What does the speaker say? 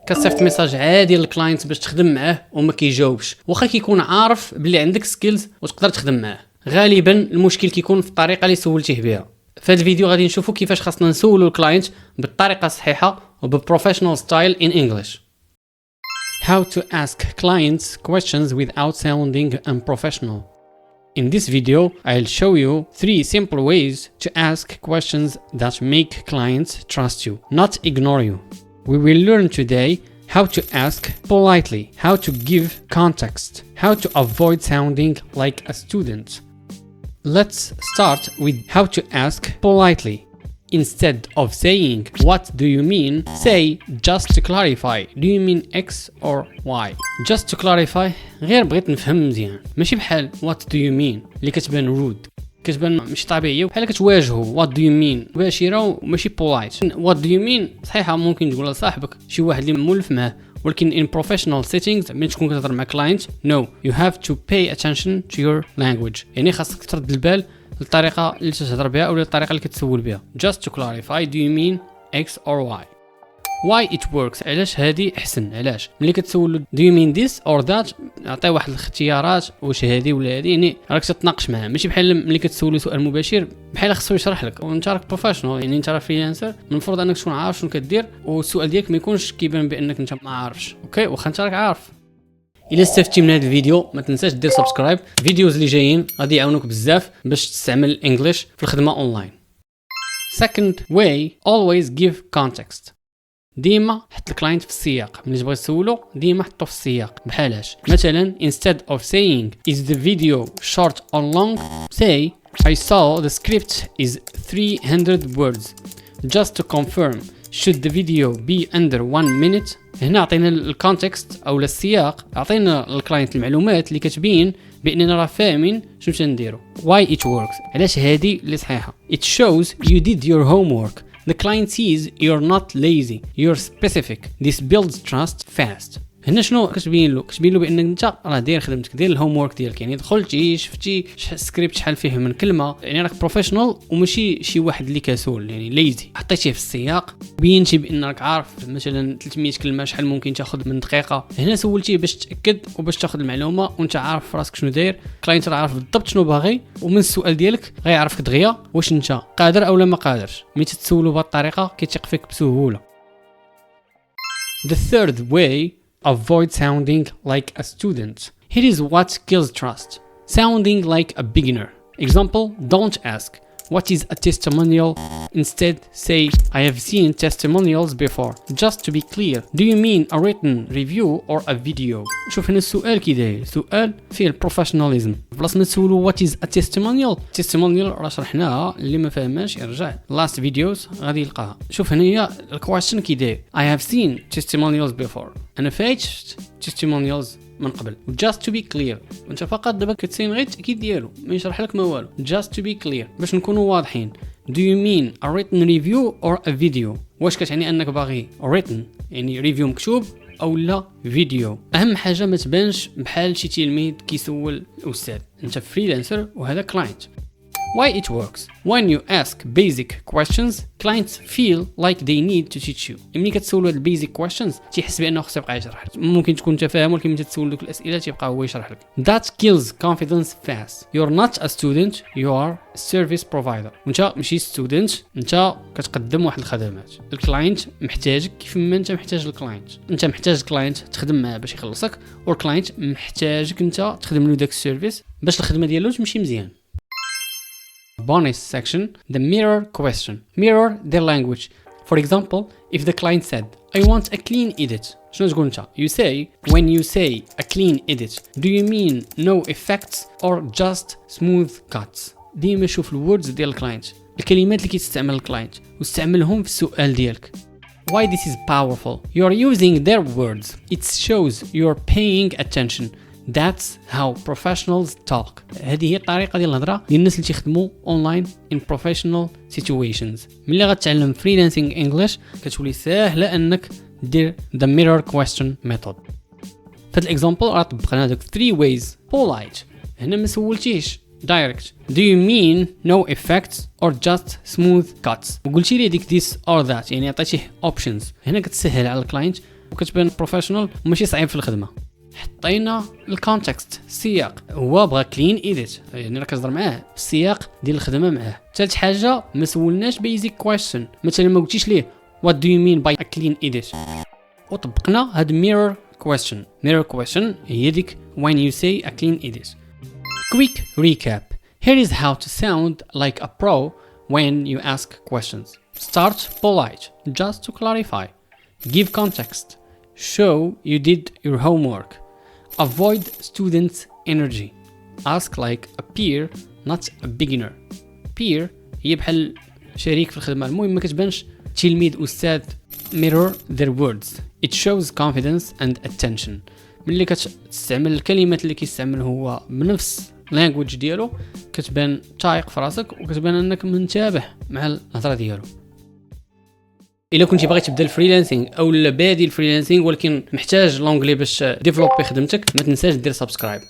كتصيفط ميساج عادي للكلاينت باش تخدم معاه وما كيجاوبش واخا كيكون عارف بلي عندك سكيلز وتقدر تخدم معاه. غالبا المشكل كيكون في الطريقه اللي سولتيه بها. في هذا الفيديو غادي نشوفوا كيفاش خاصنا نسولوا الكلاينت بالطريقه الصحيحه وببروفيشنال ستايل in English. How to ask clients questions without sounding unprofessional. In this video, I'll show you 3 simple ways to ask questions that make clients trust you, not ignore you. We will learn today how to ask politely, how to give context, how to avoid sounding like a student. Let's start with how to ask politely. Instead of saying, "What do you mean?" say, "Just to clarify, do you mean X or Y?" Just to clarify, غير بغيت نفهم مزيان. ماشي بحال what do you mean اللي كتبان rude، كتبان مش طبيعية بحال كتواجهو what do you mean مباشرة وماشي polite. what do you mean صحيحة ممكن تقولها لصاحبك شي واحد اللي مولف معاه، ولكن in professional settings ملي تكون كتهضر مع client no you have to pay attention to your language. يعني خاصك ترد البال الطريقة اللي تهضر بها أو الطريقة اللي كتسول بها. Just to clarify, do you mean X or Y? Why it works؟ علاش هادي أحسن؟ علاش ملي كتسولو do you mean this or that عطيه واحد الاختيارات واش هادي ولا هادي، يعني راك تتناقش معاه. ماشي بحال ملي كتسولو سؤال مباشر بحال خصو يشرح لك وانت راك بروفيشنال، يعني انت راه فريلانسر المفروض انك تكون عارف شنو كدير والسؤال ديالك ما يكونش كيبان بانك انت ما عارفش. اوكي واخا انت راك عارف. الا استفدتي من هذا الفيديو ما تنساش دير سبسكرايب. فيديوز اللي جايين غادي يعاونوك بزاف باش تستعمل الانجليش في الخدمه اونلاين. Second way, always give context. ديما حط الكلاينت في السياق. ملي تبغي تسولو ديما حطو في السياق. بحالاش مثلا instead of saying is the video short or long say I saw the script is 300 words just to confirm should the video be under 1 minute. هنا عطينا الكونتكست او السياق، عطينا الكلاينت المعلومات اللي كتبين باننا راه فاهمين شنو تنديرو. Why it works؟ علاش هادي اللي صحيحه. It shows you did your homework. The client sees you're not lazy, you're specific. This builds trust fast. هنا شنو كتبين له؟ كتبين له بانك انت راه داير خدمتك، داير الهوم وورك ديالك، يعني دخلتي شفتي السكريبت شحال فيه من كلمه، يعني راك بروفيشنال وماشي شي واحد اللي كسول يعني ليزي. حطيتيه في السياق، بينتي بان راك عارف مثلا 300 كلمه شحال ممكن تاخذ من دقيقه. هنا سولتيه باش تاكد وباش تاخذ المعلومه وانت عارف راسك شنو داير. كلاينت راه عارف بالضبط شنو باغي ومن السؤال ديالك غيعرفك دغيا واش انت قادر او لا ما قادرش. ملي تتسولو بهذه الطريقه كيثيق فيك بسهوله. The third way, avoid sounding like a student. Here is what kills trust. Sounding like a beginner. Example, don't ask, what is a testimonial? Instead, say, I have seen testimonials before. Just to be clear, do you mean a written review or a video? شوف هنا السؤال كي داير، سؤال فيه البروفيشناليزم. بلاص ما تسولو what is a testimonial. testimonial راه شرحناها، اللي ما فهماش يرجع last videos غادي يلقاها. شوف هنا هي الكويشن كي داير I have seen testimonials before. أنا فايت شفت testimonials من قبل. just to be clear وانت فقط دابا كتسين غير التاكيد ديالو ما يشرح لك ما والو. just to be clear باش نكونوا واضحين. do you mean a written review or a video؟ واش كتعني انك باغي written يعني ريفيو مكتوب او لا فيديو؟ اهم حاجه ما تبانش بحال شي تلميذ كيسول الاستاذ. انت فريلانسر وهذا كلاينت. Why it works? When you ask basic questions, clients feel like they need to teach you. ملي كتسولو هاد البيزيك questions تيحس بانه خصو يبقى يشرح لك. ممكن تكون انت فاهم ولكن ملي تسول دوك الاسئله تيبقى هو يشرح لك. That kills confidence fast. You're not a student, you are a service provider. وانت ماشي ستودنت، انت كتقدم واحد الخدمات. الكلاينت محتاجك كيف ما انت محتاج الكلاينت. انت محتاج الكلاينت تخدم معاه باش يخلصك، والكلاينت محتاجك انت تخدم له داك السيرفيس باش الخدمه ديالو تمشي مزيان. Bonus section, the mirror question. Mirror their language. For example, if the client said, I want a clean edit. شنو تقول انت؟ You say, when you say a clean edit, do you mean no effects or just smooth cuts? ديما شوف الوردز ديال الكلاينت، الكلمات اللي كيستعمل الكلاينت واستعملهم في السؤال ديالك. Why this is powerful? You're using their words. It shows you're paying attention. That's how professionals talk. هذه هي الطريقه ديال الهضره ديال الناس اللي تيخدموا اونلاين in professional situations. ملي غتعلم freelancing English كتولي ساهله انك دير the mirror question method. في هذا الاكزامبل راه طبقنا هذوك 3 ways. polite هنا ما سولتيش direct. Do you mean no effects or just smooth cuts؟ وقلتي لي ديك this or that، يعني عطيتيه options. هنا كتسهل على الكلاينت وكتبان بروفيشنال وماشي صعيب في الخدمه. حطينا الكونتكست السياق، هو بغى كلين ايديت يعني راك كتهضر معاه السياق ديال الخدمه معاه. ثالث حاجه ما سولناش بيزيك كويشن، مثلا ما قلتيش ليه what do you mean by a clean edit، وطبقنا هاد mirror question هي ديك when you say a clean edit. Quick recap. Here is how to sound like a pro when you ask questions. Start polite, just to clarify. Give context. Show you did your homework. Avoid students' energy. Ask like a peer, not a beginner. Peer هي بحال شريك في الخدمة، المهم ما كتبانش تلميذ أستاذ. Mirror their words. It shows confidence and attention. ملي كتستعمل الكلمات اللي كيستعمل هو بنفس language ديالو كتبان تايق في راسك وكتبان انك منتبه مع الهضره ديالو. الا كنتي باغي تبدا الفريلانسينغ او بادي الفريلانسينغ ولكن محتاج لونجلي باش ديفلوبي خدمتك، ما تنساش دير سبسكرايب.